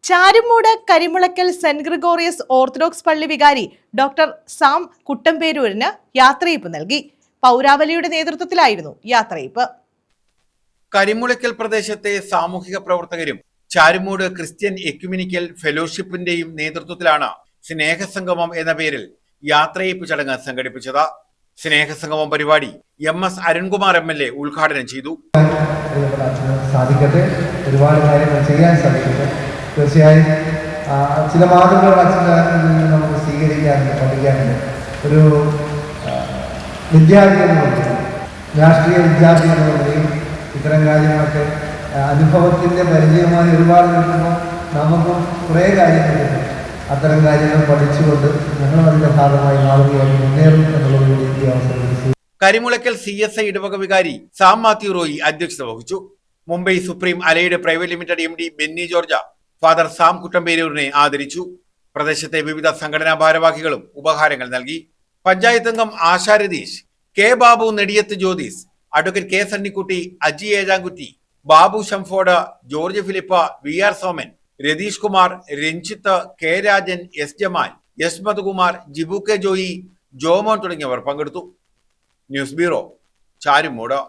Charummood Karimulakkal saint Gregorios orthodox പള്ളി വികാരി doctor Sam കുട്ടമ്പേരൂരിന് യാത്രയയപ്പ് നൽകി. പൗരാവലിയുടെ നേതൃത്വത്തിലായിരുന്നു യാത്രയയപ്പ്. കരിമുളയ്ക്കൽ പ്രദേശത്തെ സാമൂഹിക പ്രവർത്തകരും ചാരുമൂട് ക്രിസ്ത്യൻ എക്യുമെനിക്കൽ ഫെലോഷിപ്പിന്റെയും നേതൃത്വത്തിലാണ് സ്നേഹസംഗമം എന്ന പേരിൽ യാത്രയയപ്പ് ചടങ്ങ് സംഘടിപ്പിച്ചത്. സ്നേഹസംഗമം പരിപാടി MS അരുൺകുമാർ MLA ഉദ്ഘാടനം ചെയ്തു. സാധിക്കട്ടെ, ഒരുപാട് കാര്യങ്ങൾ ചെയ്യാൻ സാധിക്കട്ടെ. തീർച്ചയായും ചില മാതൃകകൾ അച്ഛൻ്റെ നമുക്ക് സ്വീകരിക്കാനുണ്ട്, പഠിക്കാനുണ്ട്. ഒരു വിദ്യാർത്ഥി എന്നുള്ളത്, രാഷ്ട്രീയ വിദ്യാർത്ഥി എന്നുള്ളതിൽ ഇത്തരം കാര്യങ്ങളൊക്കെ അനുഭവത്തിൻ്റെ പരിചയമായി ഒരുപാട് നിൽക്കുമ്പോൾ നമുക്കും കുറേ കാര്യങ്ങളുണ്ട്. അത്തരം കാര്യങ്ങൾ പഠിച്ചുകൊണ്ട് ഞങ്ങളും അതിൻ്റെ ഭാഗമായി മാതൃകയായി മുന്നേറും എന്നുള്ളതുകൂടി ഈ അവസരം. കരിമുളയ്ക്കൽ CSI ഇടവക വികാരി സാം മാത്യു റോയി അധ്യക്ഷത വഹിച്ചു. Mumbai supreme allied private limited MD Benny George father Sam കുട്ടമ്പേരൂരിനെ ആദരിച്ചു. പ്രദേശത്തെ വിവിധ സംഘടനാ ഭാരവാഹികളും ഉപഹാരങ്ങൾ നൽകി. പഞ്ചായത്ത് അംഗം Asha Ratheesh, K Babu, Nediyath Jyothis, advocate K Sunnykutty, Aji Ezhamkutty, Babu Shamford, George Philip, VR Soman, Ratheesh Kumar, Ranjith, K Rajan, S Jamal, S Madhukumar, Jibu K Joy, Jomon തുടങ്ങിയവർ പങ്കെടുത്തു. News bureau, Charummood.